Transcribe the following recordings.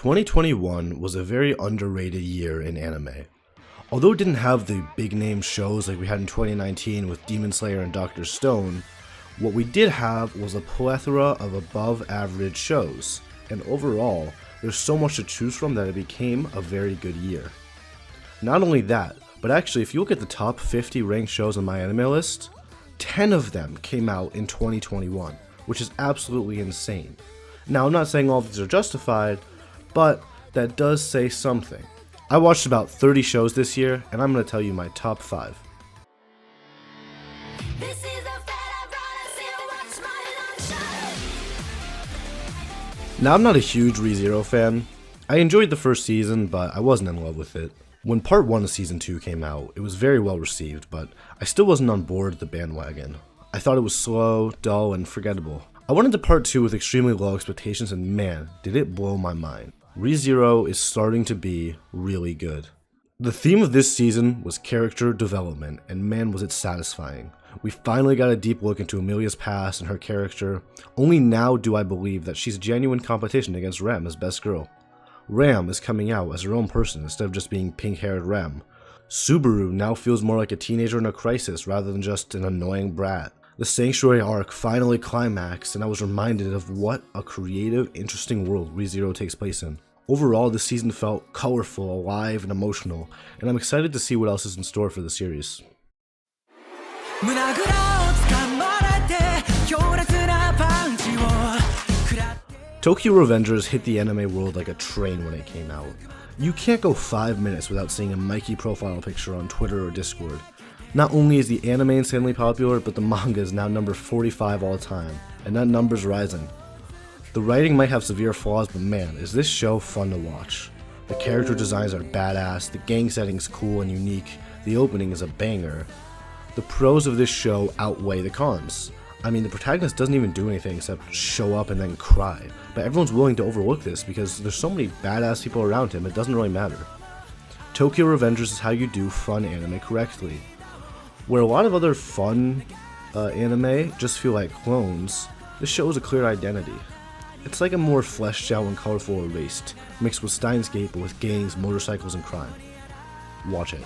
2021 was a very underrated year in anime. Although it didn't have the big name shows like we had in 2019 with Demon Slayer and Dr. Stone, what we did have was a plethora of above average shows, and overall, there's so much to choose from that it became a very good year. Not only that, but actually if you look at the top 50 ranked shows on my anime list, 10 of them came out in 2021, which is absolutely insane. Now I'm not saying all of these are justified, but that does say something. I watched about 30 shows this year, and I'm going to tell you my top 5. Now I'm not a huge ReZero fan. I enjoyed the first season, but I wasn't in love with it. When part 1 of season 2 came out, it was very well received, but I still wasn't on board the bandwagon. I thought it was slow, dull, and forgettable. I went into part 2 with extremely low expectations, and man, did it blow my mind. ReZero is starting to be really good. The theme of this season was character development, and man was it satisfying. We finally got a deep look into Amelia's past and her character. Only now do I believe that she's genuine competition against Rem as best girl. Ram is coming out as her own person instead of just being pink-haired Rem. Subaru now feels more like a teenager in a crisis rather than just an annoying brat. The Sanctuary arc finally climaxed, and I was reminded of what a creative, interesting world ReZero takes place in. Overall, this season felt colorful, alive, and emotional, and I'm excited to see what else is in store for the series. Tokyo Revengers hit the anime world like a train when it came out. You can't go 5 minutes without seeing a Mikey profile picture on Twitter or Discord. Not only is the anime insanely popular, but the manga is now number 45 all time, and that number's rising. The writing might have severe flaws, but man, is this show fun to watch. The character designs are badass, the gang setting's cool and unique, the opening is a banger. The pros of this show outweigh the cons. I mean, the protagonist doesn't even do anything except show up and then cry, but everyone's willing to overlook this because there's so many badass people around him, it doesn't really matter. Tokyo Revengers is how you do fun anime correctly. Where a lot of other fun anime just feel like clones, this show is a clear identity. It's like a more fleshed out and colorful Erased, mixed with Steins Gate but with gangs, motorcycles, and crime. Watch it.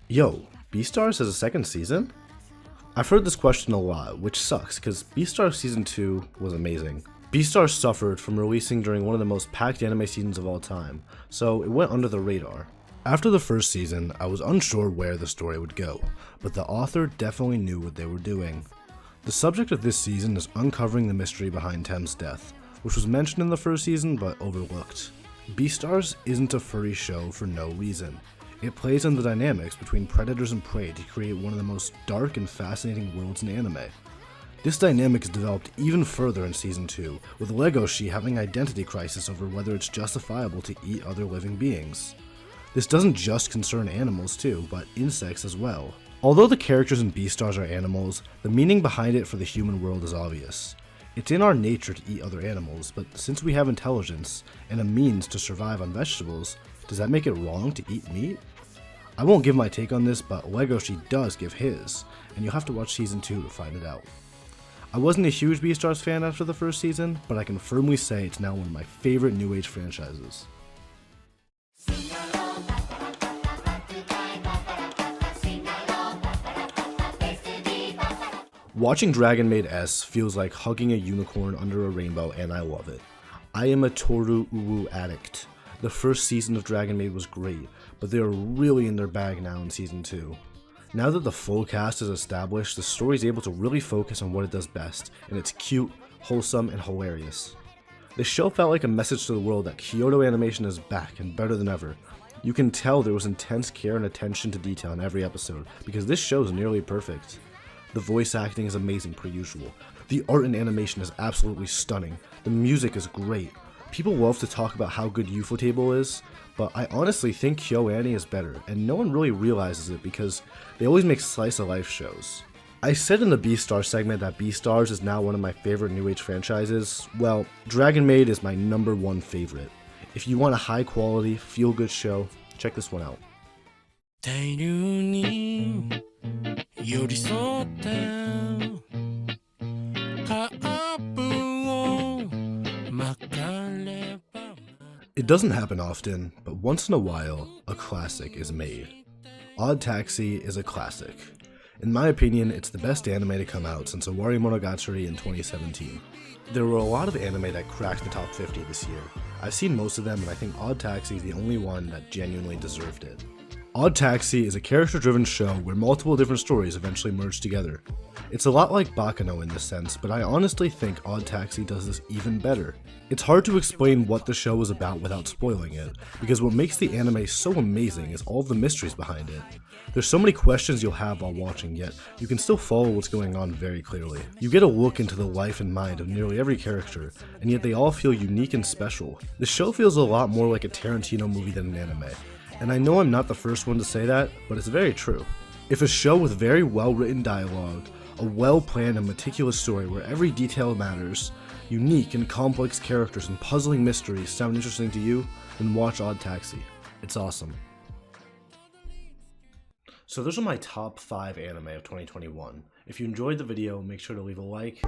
Yo, Beastars has a second season? I've heard this question a lot, which sucks, because Beastars Season 2 was amazing. Beastars suffered from releasing during one of the most packed anime seasons of all time, so it went under the radar. After the first season, I was unsure where the story would go, but the author definitely knew what they were doing. The subject of this season is uncovering the mystery behind Tem's death, which was mentioned in the first season but overlooked. Beastars isn't a furry show for no reason. It plays on the dynamics between predators and prey to create one of the most dark and fascinating worlds in anime. This dynamic is developed even further in Season 2, with Legoshi having identity crisis over whether it's justifiable to eat other living beings. This doesn't just concern animals too, but insects as well. Although the characters in Beastars are animals, the meaning behind it for the human world is obvious. It's in our nature to eat other animals, but since we have intelligence and a means to survive on vegetables, does that make it wrong to eat meat? I won't give my take on this, but Legoshi does give his, and you'll have to watch Season 2 to find it out. I wasn't a huge Beastars fan after the first season, but I can firmly say it's now one of my favorite New Age franchises. Watching Dragon Maid S feels like hugging a unicorn under a rainbow, and I love it. I am a Toru Uru addict. The first season of Dragon Maid was great, but they are really in their bag now in Season 2. Now that the full cast is established, the story is able to really focus on what it does best, and it's cute, wholesome, and hilarious. This show felt like a message to the world that Kyoto Animation is back and better than ever. You can tell there was intense care and attention to detail in every episode, because this show is nearly perfect. The voice acting is amazing per usual. The art and animation is absolutely stunning. The music is great. People love to talk about how good Ufotable is, but I honestly think KyoAni is better, and no one really realizes it because they always make slice-of-life shows. I said in the Beastars segment that Beastars is now one of my favorite New Age franchises. Well, Dragon Maid is my #1 favorite. If you want a high-quality, feel-good show, check this one out. 大流に寄り添ってカップを巻かれば It doesn't happen often, but once in a while, a classic is made. Odd Taxi is a classic. In my opinion, it's the best anime to come out since Owari Monogatari in 2017. There were a lot of anime that cracked the top 50 this year. I've seen most of them, and I think Odd Taxi is the only one that genuinely deserved it. Odd Taxi is a character-driven show where multiple different stories eventually merge together. It's a lot like Bakano in this sense, but I honestly think Odd Taxi does this even better. It's hard to explain what the show is about without spoiling it, because what makes the anime so amazing is all the mysteries behind it. There's so many questions you'll have while watching, yet you can still follow what's going on very clearly. You get a look into the life and mind of nearly every character, and yet they all feel unique and special. The show feels a lot more like a Tarantino movie than an anime. And I know I'm not the first one to say that, but it's very true. If a show with very well-written dialogue, a well-planned and meticulous story where every detail matters, unique and complex characters and puzzling mysteries sound interesting to you, then watch Odd Taxi. It's awesome. So those are my top 5 anime of 2021. If you enjoyed the video, make sure to leave a like.